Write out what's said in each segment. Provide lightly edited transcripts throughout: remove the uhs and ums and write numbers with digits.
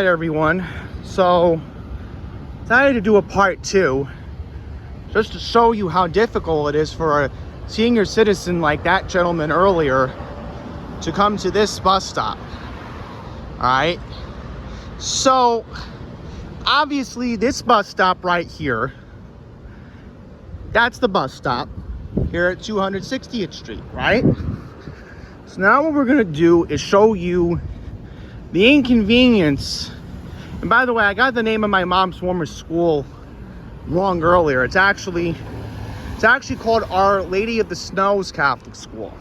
Alright everyone, so decided to do a part 2 just to show you how difficult it is for a senior citizen like that gentleman earlier to come to this bus stop. Alright, so obviously this bus stop right here, that's the bus stop here at 260th Street, right? So now what we're going to do is show you the inconvenience. And by the way, I got the name of my mom's former school wrong earlier. It's actually called Our Lady of the Snows Catholic School.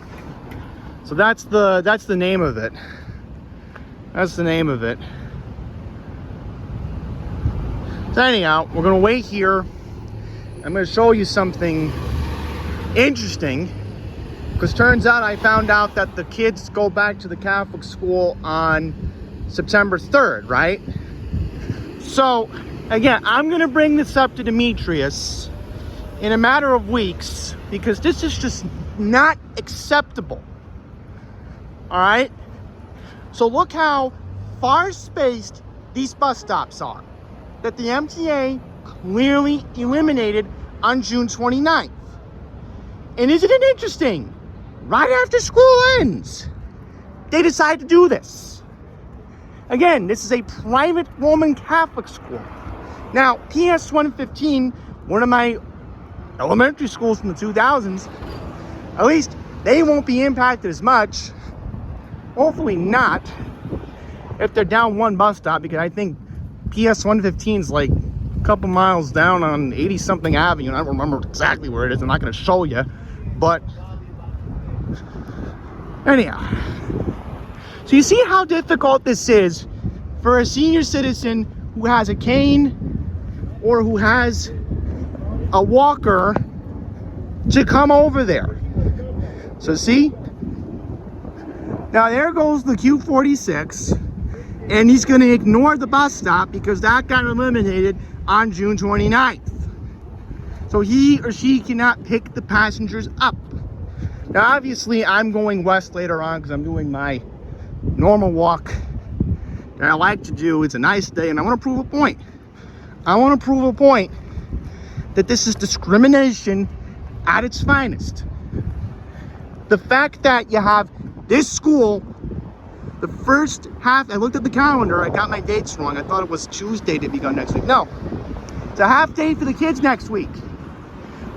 So that's the name of it. That's the name of it. So anyhow, we're gonna wait here. I'm gonna show you something interesting, because turns out I found out that the kids go back to the Catholic school on September 3rd, right? So again, I'm gonna bring this up to Demetrius in a matter of weeks, because this is just not acceptable. All right, so look how far spaced these bus stops are that the MTA clearly eliminated on June 29th. And isn't it interesting? Right after school ends, they decide to do this. Again, this is a private Roman Catholic school. Now, PS 115, one of my elementary schools from the 2000s, at least they won't be impacted as much. Hopefully not, if they're down one bus stop, because I think PS 115 is like a couple miles down on 80-something Avenue. I don't remember exactly where it is. I'm not going to show you. But anyhow, so you see how difficult this is for a senior citizen who has a cane or who has a walker to come over there. So see, now there goes the Q46, and he's going to ignore the bus stop because that got eliminated on June 29th. So he or she cannot pick the passengers up. Now obviously I'm going west later on because I'm doing my normal walk that I like to do. It's a nice day and I want to prove a point. I want to prove a point that this is discrimination at its finest. The fact that you have this school, the first half, I looked at the calendar, I got my dates wrong. I thought it was Tuesday to begun next week. No, it's a half day for the kids next week.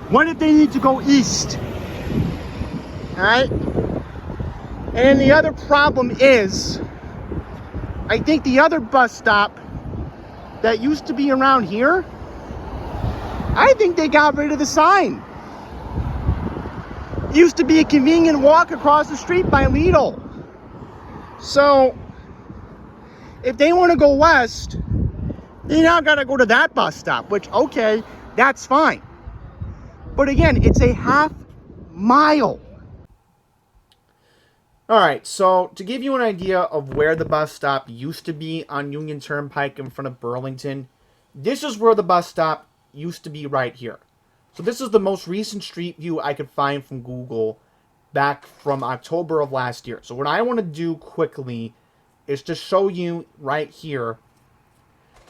What if they need to go east? All right? And then the other problem is, I think the other bus stop that used to be around here, I think they got rid of the sign. It used to be a convenient walk across the street by Lidl. So, if they want to go west, they now got to go to that bus stop, which, okay, that's fine. But again, it's a half mile. Alright, so to give you an idea of where the bus stop used to be on Union Turnpike in front of Burlington, this is where the bus stop used to be right here. So this is the most recent street view I could find from Google back from October of last year. So what I want to do quickly is to show you right here.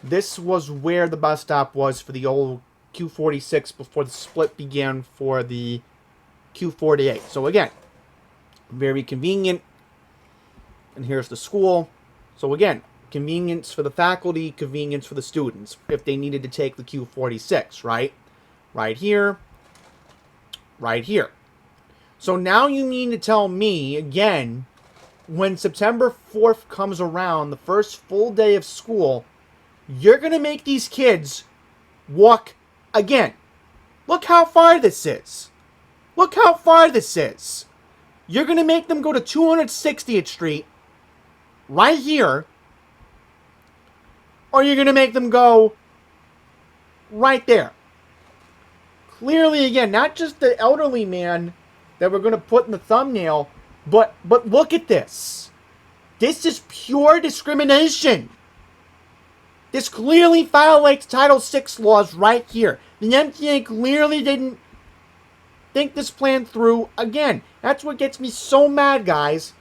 This was where the bus stop was for the old Q46 before the split began for the Q48. So again, very convenient. And here's the school. So again, convenience for the faculty, convenience for the students if they needed to take the Q46, right? Right here, right here. So now you mean to tell me, again, when September 4th comes around, the first full day of school, you're going to make these kids walk again. Look how far this is. Look how far this is. You're going to make them go to 260th Street, right here, or you're going to make them go right there. Clearly, again, not just the elderly man that we're going to put in the thumbnail, but look at this. This is pure discrimination. This clearly violates Title VI laws right here. The MTA clearly didn't think this plan through. Again, that's what gets me so mad, guys.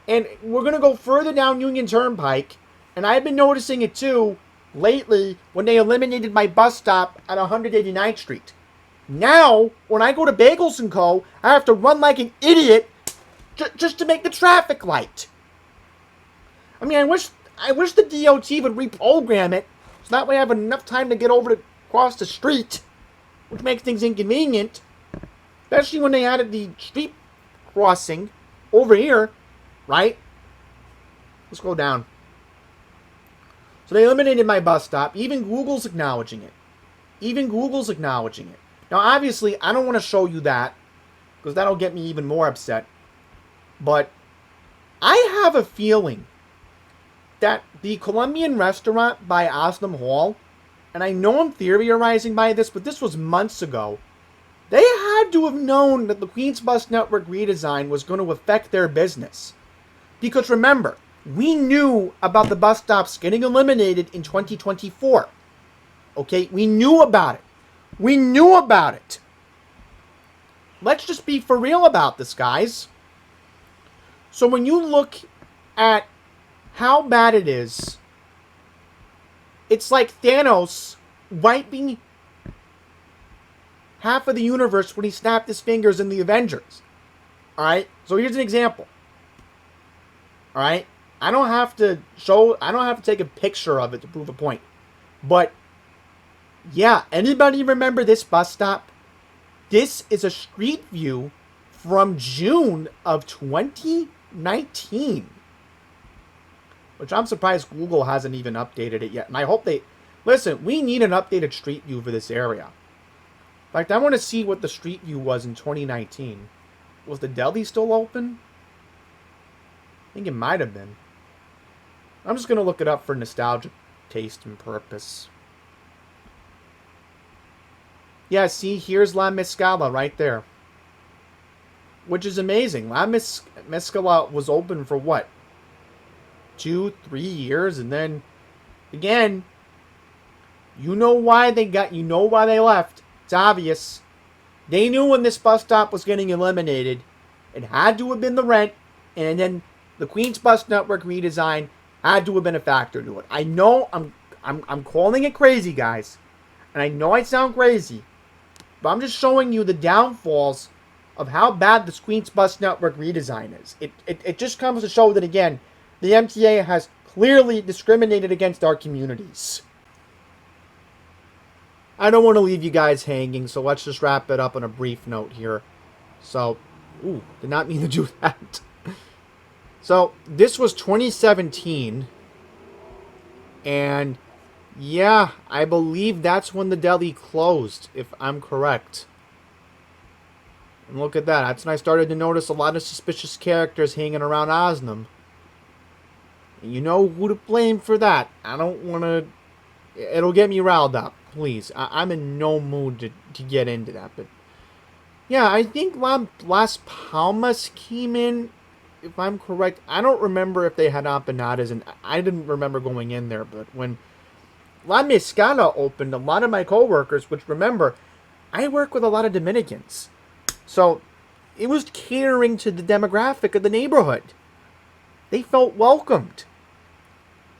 And we're going to go further down Union Turnpike. And I've been noticing it too lately when they eliminated my bus stop at 189th Street. Now, when I go to Bagels & Co., I have to run like an idiot just to make the traffic light. I mean, I wish the DOT would reprogram it so that way I have enough time to get over to cross the street, which makes things inconvenient, especially when they added the street crossing over here, right? Let's go down. So they eliminated my bus stop. Even Google's acknowledging it. Now, obviously, I don't want to show you that because that'll get me even more upset. But I have a feeling that the Colombian restaurant by Osnum Hall, and I know I'm theorizing by this, but this was months ago, they had to have known that the Queens Bus Network redesign was going to affect their business. Because remember, we knew about the bus stops getting eliminated in 2024. Okay, we knew about it. Let's just be for real about this, guys. So when you look at how bad it is, it's like Thanos wiping half of the universe when he snapped his fingers in the Avengers. Alright? So here's an example. Alright? I don't have to take a picture of it to prove a point. But, yeah, anybody remember this bus stop? This is a street view from June of 2019. Which I'm surprised Google hasn't even updated it yet. And I hope they... Listen, we need an updated street view for this area. In fact, I want to see what the street view was in 2019. Was the deli still open? I think it might have been. I'm just going to look it up for nostalgic taste and purpose. Yeah, see, here's La Mezcala right there. Which is amazing. La Mezcala was open for what? 2-3 years, and then, again, you know why they left. It's obvious. They knew when this bus stop was getting eliminated. It had to have been the rent, and then the Queens Bus Network redesign had to have been a factor to it. I know I'm calling it crazy, guys. And I know I sound crazy. But I'm just showing you the downfalls of how bad this Queens Bus Network redesign is. It just comes to show that, again, the MTA has clearly discriminated against our communities. I don't want to leave you guys hanging, so let's just wrap it up on a brief note here. So, did not mean to do that. So, this was 2017, and yeah, I believe that's when the deli closed, if I'm correct. And look at that, that's when I started to notice a lot of suspicious characters hanging around Osnum. And you know who to blame for that. I don't want to... It'll get me riled up, please. I'm in no mood to get into that, but... Yeah, I think Las Palmas came in, if I'm correct. I don't remember if they had empanadas, and I didn't remember going in there, but when La Mezcala opened, a lot of my coworkers, which remember, I work with a lot of Dominicans, so it was catering to the demographic of the neighborhood. They felt welcomed.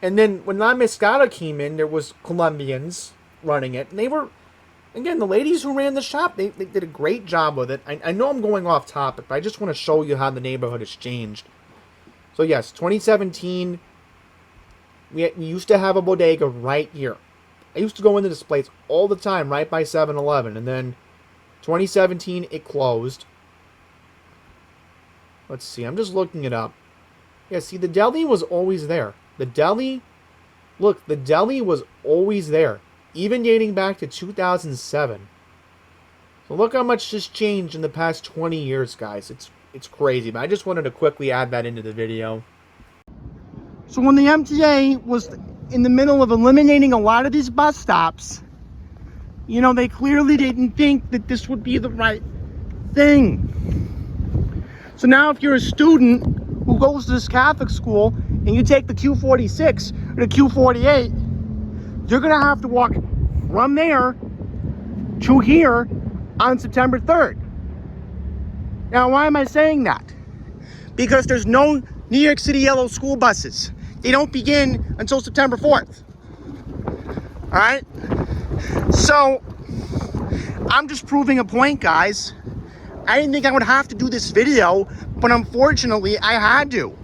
And then when La Mezcala came in, there was Colombians running it, and they were... Again, the ladies who ran the shop, they did a great job with it. I know I'm going off topic, but I just want to show you how the neighborhood has changed. So yes, 2017, we used to have a bodega right here. I used to go into this place all the time, right by 7-Eleven. And then 2017, it closed. Let's see, I'm just looking it up. Yeah, see, the deli was always there. The deli was always there. Even dating back to 2007. So look how much has changed in the past 20 years, guys. It's crazy, but I just wanted to quickly add that into the video. So when the MTA was in the middle of eliminating a lot of these bus stops, you know, they clearly didn't think that this would be the right thing. So now if you're a student who goes to this Catholic school and you take the Q46 or the Q48, you're going to have to walk from there to here on September 3rd. Now, why am I saying that? Because there's no New York City yellow school buses. They don't begin until September 4th. All right? So, I'm just proving a point, guys. I didn't think I would have to do this video, but unfortunately, I had to.